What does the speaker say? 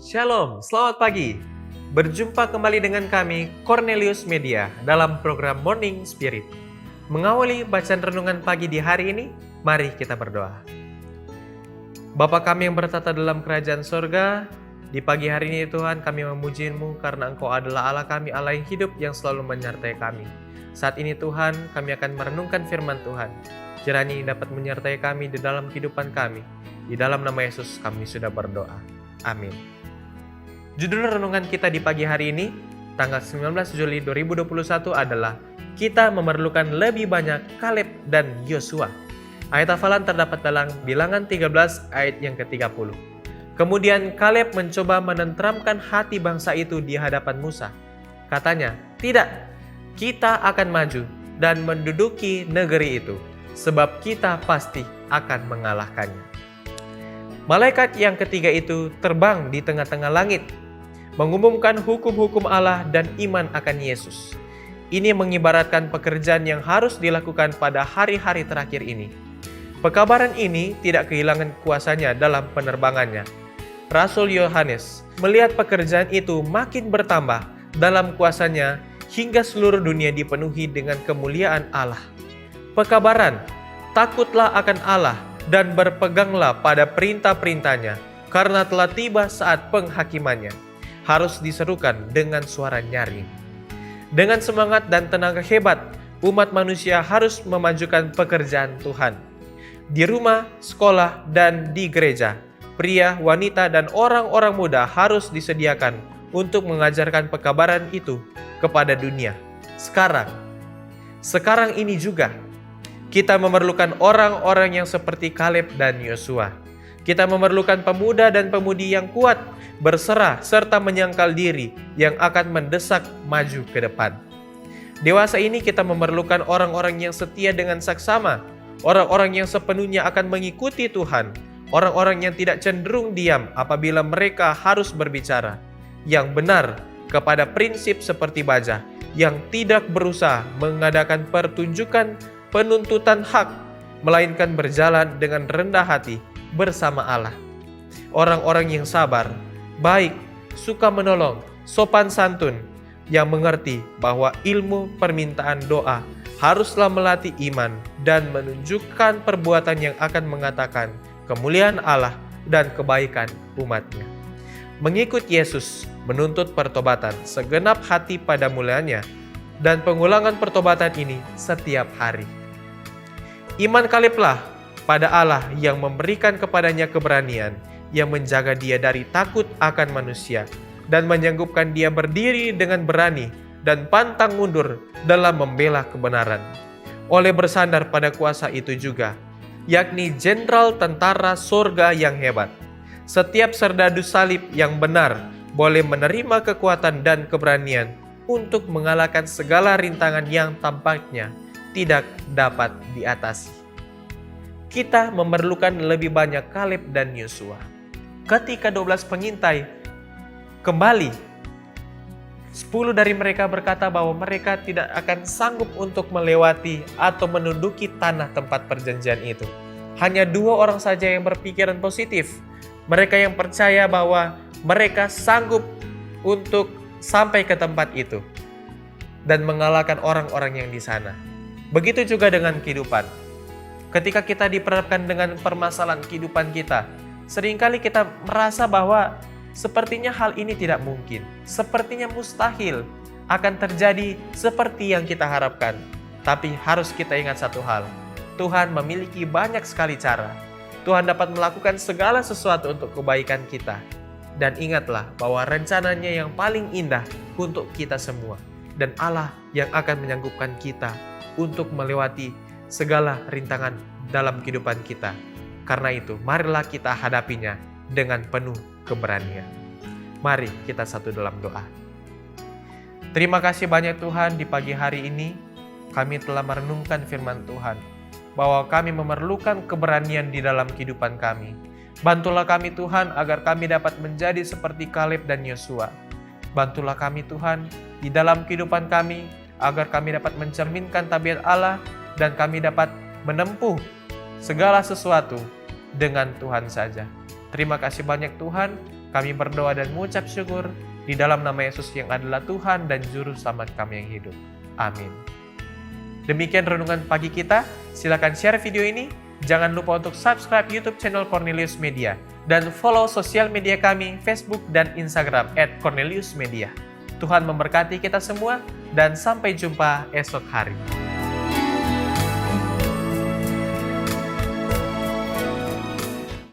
Shalom, selamat pagi. Berjumpa kembali dengan kami, Cornelius Media, dalam program Morning Spirit. Mengawali bacaan renungan pagi di hari ini, mari kita berdoa. Bapa kami yang bertata dalam kerajaan sorga, di pagi hari ini Tuhan kami memuji-Mu karena Engkau adalah Allah kami, Allah yang hidup yang selalu menyertai kami. Saat ini Tuhan, kami akan merenungkan firman Tuhan. Kiranya ini dapat menyertai kami di dalam kehidupan kami. Di dalam nama Yesus kami sudah berdoa. Amin. Judul renungan kita di pagi hari ini, tanggal 19 Juli 2021 adalah Kita Memerlukan Lebih Banyak Kaleb dan Yosua. Ayat hafalan terdapat dalam Bilangan 13 ayat yang ke-30. Kemudian Kaleb mencoba menenteramkan hati bangsa itu di hadapan Musa. Katanya, "Tidak, kita akan maju dan menduduki negeri itu, sebab kita pasti akan mengalahkannya." Malaikat yang ketiga itu terbang di tengah-tengah langit, mengumumkan hukum-hukum Allah dan iman akan Yesus. Ini mengibaratkan pekerjaan yang harus dilakukan pada hari-hari terakhir ini. Pekabaran ini tidak kehilangan kuasanya dalam penerbangannya. Rasul Yohanes melihat pekerjaan itu makin bertambah dalam kuasanya hingga seluruh dunia dipenuhi dengan kemuliaan Allah. Pekabaran, takutlah akan Allah dan berpeganglah pada perintah-perintahnya, karena telah tiba saat penghakimannya, harus diserukan dengan suara nyaring. Dengan semangat dan tenaga hebat, umat manusia harus memajukan pekerjaan Tuhan. Di rumah, sekolah, dan di gereja, pria, wanita, dan orang-orang muda harus disediakan untuk mengajarkan pekabaran itu kepada dunia. Sekarang ini juga, kita memerlukan orang-orang yang seperti Kaleb dan Yosua. Kita memerlukan pemuda dan pemudi yang kuat, berserah serta menyangkal diri yang akan mendesak maju ke depan. Dewasa ini kita memerlukan orang-orang yang setia dengan saksama, orang-orang yang sepenuhnya akan mengikuti Tuhan, orang-orang yang tidak cenderung diam apabila mereka harus berbicara, yang benar kepada prinsip seperti baja, yang tidak berusaha mengadakan pertunjukan penuntutan hak, melainkan berjalan dengan rendah hati bersama Allah. Orang-orang yang sabar, baik, suka menolong, sopan santun, yang mengerti bahwa ilmu permintaan doa haruslah melatih iman dan menunjukkan perbuatan yang akan mengatakan kemuliaan Allah dan kebaikan umatnya. Mengikut Yesus menuntut pertobatan segenap hati pada mulanya dan pengulangan pertobatan ini setiap hari. Iman Kaleblah pada Allah yang memberikan kepadanya keberanian, yang menjaga dia dari takut akan manusia, dan menyanggupkan dia berdiri dengan berani dan pantang mundur dalam membela kebenaran. Oleh bersandar pada kuasa itu juga, yakni jenderal tentara sorga yang hebat. Setiap serdadu salib yang benar boleh menerima kekuatan dan keberanian untuk mengalahkan segala rintangan yang tampaknya tidak dapat diatasi. Kita memerlukan lebih banyak Kaleb dan Yosua. Ketika 12 pengintai kembali, 10 dari mereka berkata bahwa mereka tidak akan sanggup untuk melewati atau menduduki tanah tempat perjanjian itu. Hanya 2 orang saja yang berpikiran positif. Mereka yang percaya bahwa mereka sanggup untuk sampai ke tempat itu dan mengalahkan orang-orang yang di sana. Begitu juga dengan kehidupan. Ketika kita diperhadapkan dengan permasalahan kehidupan kita, seringkali kita merasa bahwa sepertinya hal ini tidak mungkin, sepertinya mustahil akan terjadi seperti yang kita harapkan. Tapi harus kita ingat satu hal, Tuhan memiliki banyak sekali cara. Tuhan dapat melakukan segala sesuatu untuk kebaikan kita. Dan ingatlah bahwa rencananya yang paling indah untuk kita semua. Dan Allah yang akan menyanggupkan kita untuk melewati segala rintangan dalam kehidupan kita. Karena itu, marilah kita hadapinya dengan penuh keberanian. Mari kita satu dalam doa. Terima kasih banyak Tuhan, di pagi hari ini kami telah merenungkan firman Tuhan, bahwa kami memerlukan keberanian di dalam kehidupan kami. Bantulah kami Tuhan agar kami dapat menjadi seperti Kaleb dan Yosua. Bantulah kami Tuhan di dalam kehidupan kami agar kami dapat mencerminkan tabiat Allah dan kami dapat menempuh segala sesuatu dengan Tuhan saja. Terima kasih banyak Tuhan. Kami berdoa dan mengucap syukur di dalam nama Yesus yang adalah Tuhan dan Juru Selamat kami yang hidup. Amin. Demikian renungan pagi kita. Silakan share video ini. Jangan lupa untuk subscribe YouTube channel Cornelius Media dan follow sosial media kami Facebook dan Instagram @corneliusmedia. Tuhan memberkati kita semua dan sampai jumpa esok hari.